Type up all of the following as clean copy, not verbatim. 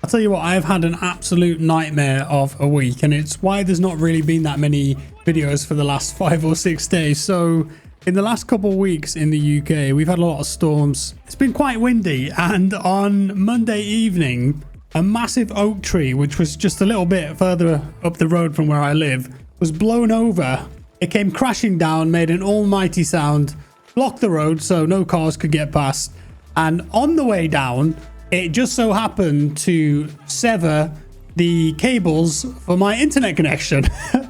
I'll tell you what, I've had an absolute nightmare of a week, and it's why there's not really been that many videos for the last 5 or 6 days. So in the last couple of weeks in the UK, we've had a lot of storms. It's been quite windy, and on Monday evening, a massive oak tree, which was just a little bit further up the road from where I live, was blown over. It came crashing down, made an almighty sound, blocked the road so no cars could get past, and on the way down, it just so happened to sever the cables for my internet connection.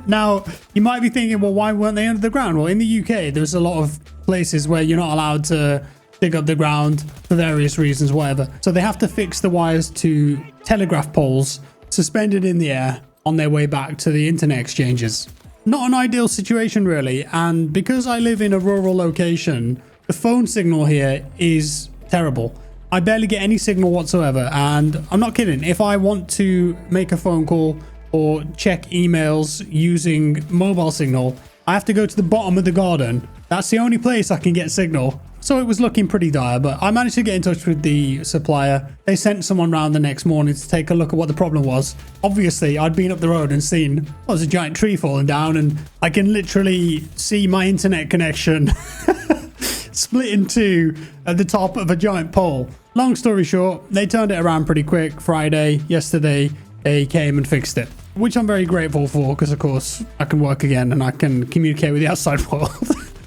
Now, you might be thinking, well, why weren't they under the ground? Well, in the UK, there's a lot of places where you're not allowed to dig up the ground for various reasons, whatever. So they have to fix the wires to telegraph poles suspended in the air on their way back to the internet exchanges. Not an ideal situation, really. And because I live in a rural location, the phone signal here is terrible. I barely get any signal whatsoever, and I'm not kidding. If I want to make a phone call or check emails using mobile signal, I have to go to the bottom of the garden. That's the only place I can get signal. So it was looking pretty dire, but I managed to get in touch with the supplier. They sent someone round the next morning to take a look at what the problem was. Obviously, I'd been up the road and seen, well, there's a giant tree falling down, and I can literally see my internet connection split in two at the top of a giant pole. Long story short, they turned it around pretty quick. Friday, yesterday, they came and fixed it, which I'm very grateful for, because of course I can work again and I can communicate with the outside world.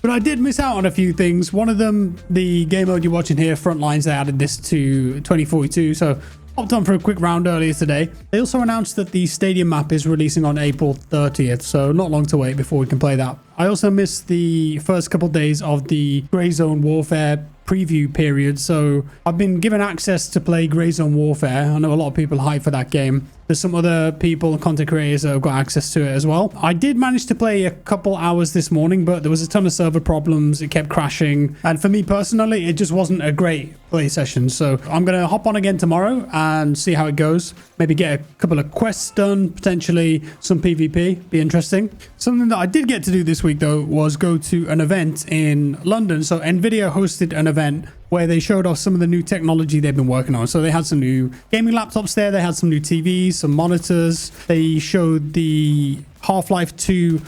But I did miss out on a few things. One of them, the game mode you're watching here, Frontlines, they added this to 2042, so hopped on for a quick round earlier today. They also announced that the stadium map is releasing on April 30th, so not long to wait before we can play that. I also missed the first couple days of the Grey Zone Warfare preview period, so I've been given access to play Grey Zone Warfare. I know a lot of people hype for that game. There's some other people, content creators, that have got access to it as well. I did manage to play a couple hours this morning, but there was a ton of server problems. It kept crashing, and for me personally, it just wasn't a great play session. So I'm gonna hop on again tomorrow and see how it goes. Maybe get a couple of quests done, potentially some PvP. Be interesting. Something that I did get to do this week though was go to an event in London. So Nvidia hosted an event where they showed off some of the new technology they've been working on. So they had some new gaming laptops there, they had some new TVs, some monitors. They showed the Half-Life 2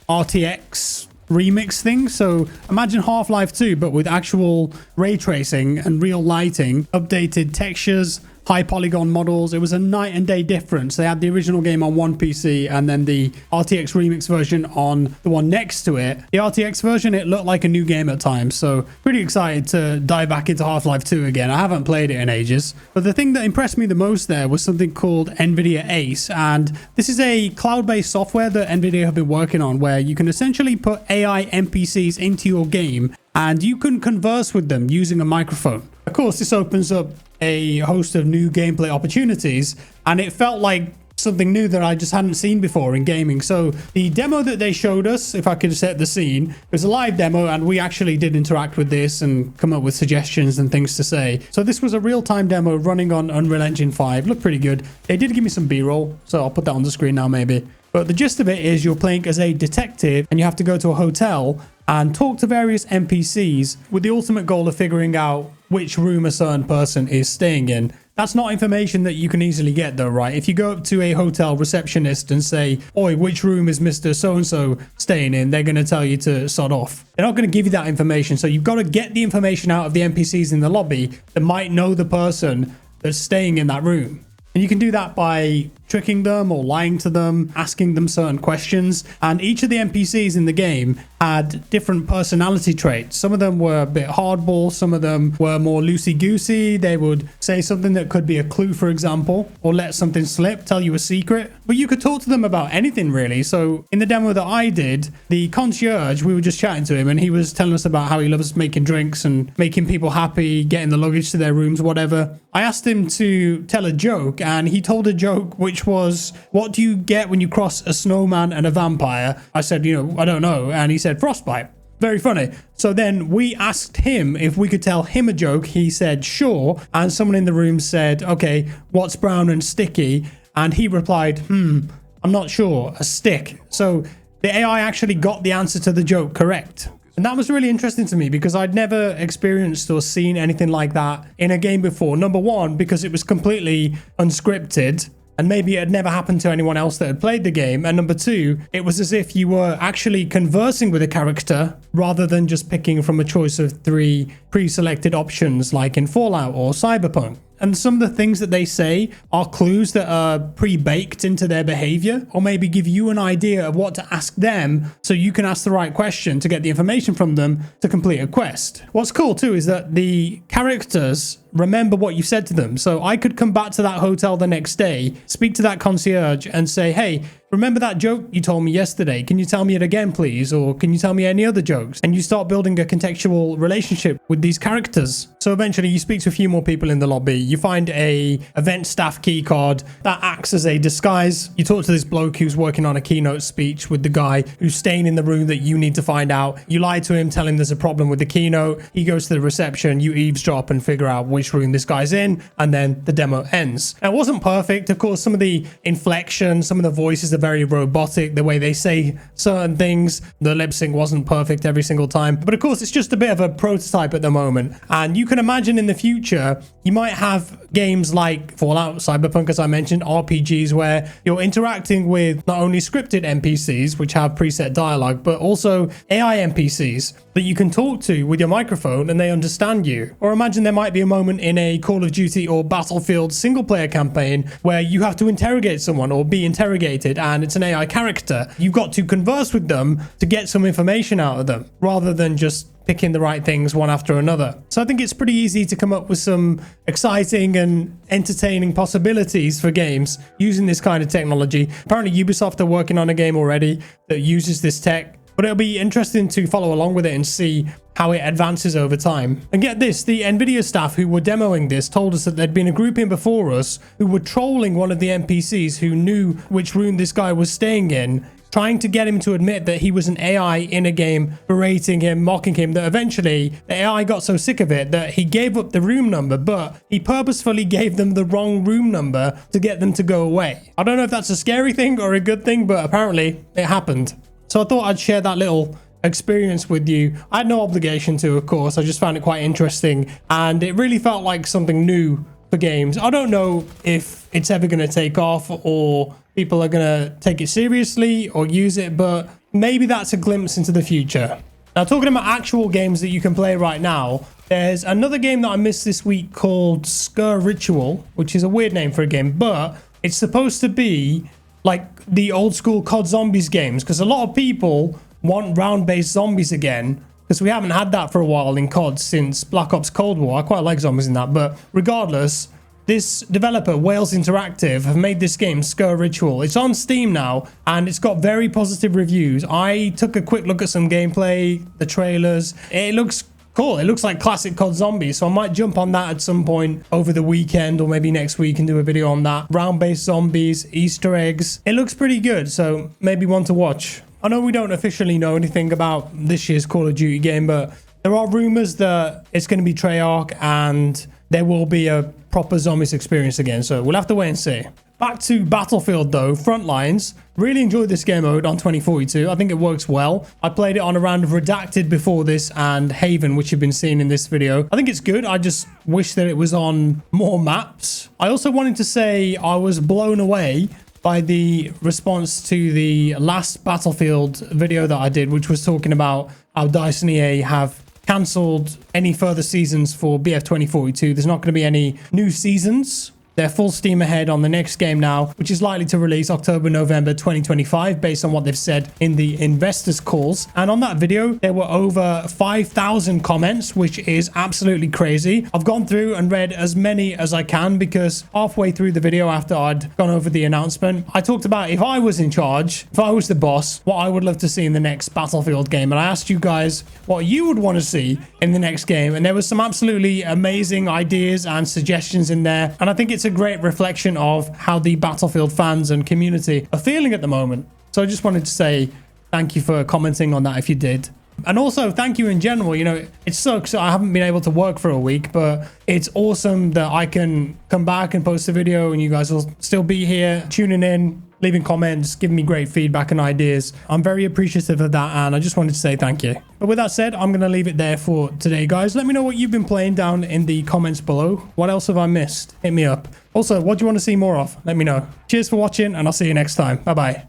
RTX remix thing. So imagine Half-Life 2 but with actual ray tracing and real lighting, updated textures, high polygon models. It was a night and day difference. They had the original game on one PC and then the RTX remix version on the one next to it. The RTX version, it looked like a new game at times. So pretty excited to dive back into Half-Life 2 again. I haven't played it in ages. But the thing that impressed me the most there was something called NVIDIA Ace. And this is a cloud-based software that NVIDIA have been working on where you can essentially put AI NPCs into your game and you can converse with them using a microphone. Of course, this opens up a host of new gameplay opportunities, and it felt like something new that I just hadn't seen before in gaming. So the demo that they showed us, if I could set the scene, it was a live demo, and we actually did interact with this and come up with suggestions and things to say. So this was a real-time demo running on Unreal Engine 5. Looked pretty good. They did give me some B-roll, so I'll put that on the screen now maybe. But the gist of it is you're playing as a detective and you have to go to a hotel and talk to various NPCs with the ultimate goal of figuring out which room a certain person is staying in. That's not information that you can easily get though, right? If you go up to a hotel receptionist and say, oi, which room is Mr. So-and-so staying in? They're going to tell you to sod off. They're not going to give you that information. So you've got to get the information out of the NPCs in the lobby that might know the person that's staying in that room. And you can do that by tricking them or lying to them, asking them certain questions. And each of the NPCs in the game had different personality traits. Some of them were a bit hardball. Some of them were more loosey-goosey. They would say something that could be a clue, for example, or let something slip, tell you a secret. But you could talk to them about anything, really. So in the demo that I did, the concierge, we were just chatting to him, and he was telling us about how he loves making drinks and making people happy, getting the luggage to their rooms, whatever. I asked him to tell a joke, and he told a joke which was, what do you get when you cross a snowman and a vampire? I said, I don't know. And he said, frostbite. Very funny. So then we asked him if we could tell him a joke. He said, sure. And someone in the room said, okay, what's brown and sticky? And he replied, I'm not sure, a stick. So the AI actually got the answer to the joke correct. And that was really interesting to me because I'd never experienced or seen anything like that in a game before. Number one, because it was completely unscripted, and maybe it had never happened to anyone else that had played the game. And number two, it was as if you were actually conversing with a character rather than just picking from a choice of 3 pre-selected options like in Fallout or Cyberpunk. And some of the things that they say are clues that are pre-baked into their behavior, or maybe give you an idea of what to ask them so you can ask the right question to get the information from them to complete a quest. What's cool too is that the characters remember what you said to them. So I could come back to that hotel the next day, speak to that concierge and say, hey, remember that joke you told me yesterday? Can you tell me it again, please? Or can you tell me any other jokes? And you start building a contextual relationship with these characters. So eventually you speak to a few more people in the lobby. You find a event staff key card that acts as a disguise. You talk to this bloke who's working on a keynote speech with the guy who's staying in the room that you need to find out. You lie to him, tell him there's a problem with the keynote. He goes to the reception, you eavesdrop and figure out which room this guy's in, and then the demo ends. Now, it wasn't perfect. Of course, some of the inflection, some of the voices are very robotic, the way they say certain things. The lip sync wasn't perfect every single time. But of course, it's just a bit of a prototype at the moment. And you can imagine in the future, you might have games like Fallout, Cyberpunk, as I mentioned, RPGs, where you're interacting with not only scripted NPCs, which have preset dialogue, but also AI NPCs that you can talk to with your microphone and they understand you. Or imagine there might be a moment in a Call of Duty or Battlefield single player campaign where you have to interrogate someone or be interrogated and it's an AI character. You've got to converse with them to get some information out of them rather than just picking the right things one after another. So I think it's pretty easy to come up with some exciting and entertaining possibilities for games using this kind of technology. Apparently Ubisoft are working on a game already that uses this tech, but it'll be interesting to follow along with it and see how it advances over time. And get this, the Nvidia staff who were demoing this told us that there'd been a group in before us who were trolling one of the NPCs who knew which room this guy was staying in, trying to get him to admit that he was an AI in a game, berating him, mocking him, that eventually the AI got so sick of it that he gave up the room number, but he purposefully gave them the wrong room number to get them to go away. I don't know if that's a scary thing or a good thing, but apparently it happened. So I thought I'd share that little experience with you. I had no obligation to, of course. I just found it quite interesting and it really felt like something new for games. I don't know if it's ever going to take off or people are going to take it seriously or use it, but maybe that's a glimpse into the future. Now, talking about actual games that you can play right now, there's another game that I missed this week called Sker Ritual, which is a weird name for a game, but it's supposed to be like the old school COD Zombies games, because a lot of people want round-based zombies again, because we haven't had that for a while in COD since Black Ops Cold War. I quite like zombies in that, but regardless, this developer, Wales Interactive, have made this game, Sker Ritual. It's on Steam now, and it's got very positive reviews. I took a quick look at some gameplay, the trailers. It looks cool. It looks like classic COD Zombies, so I might jump on that at some point over the weekend or maybe next week and do a video on that. Round-based zombies, Easter eggs. It looks pretty good, so maybe one to watch. I know we don't officially know anything about this year's Call of Duty game, but there are rumors that it's going to be Treyarch and there will be a proper zombies experience again, so we'll have to wait and see. Back to Battlefield though, Frontlines. Really enjoyed this game mode on 2042. I think it works well. I played it on a round of Redacted before this and Haven, which you've been seeing in this video. I think it's good. I just wish that it was on more maps. I also wanted to say I was blown away by the response to the last Battlefield video that I did, which was talking about how DICE and EA have cancelled any further seasons for BF 2042. There's not going to be any new seasons. They're full steam ahead on the next game now, which is likely to release October, November 2025, based on what they've said in the investors' calls. And on that video, there were over 5,000 comments, which is absolutely crazy. I've gone through and read as many as I can because halfway through the video after I'd gone over the announcement, I talked about if I was in charge, if I was the boss, what I would love to see in the next Battlefield game. And I asked you guys what you would want to see in the next game. And there was some absolutely amazing ideas and suggestions in there. And I think it's a great reflection of how the Battlefield fans and community are feeling at the moment. So I just wanted to say thank you for commenting on that if you did. And also thank you in general. You know, it sucks I haven't been able to work for a week, but it's awesome that I can come back and post a video and you guys will still be here tuning in, leaving comments, giving me great feedback and ideas. I'm very appreciative of that, and I just wanted to say thank you. But with that said, I'm going to leave it there for today, guys. Let me know what you've been playing down in the comments below. What else have I missed? Hit me up. Also, what do you want to see more of? Let me know. Cheers for watching, and I'll see you next time. Bye-bye.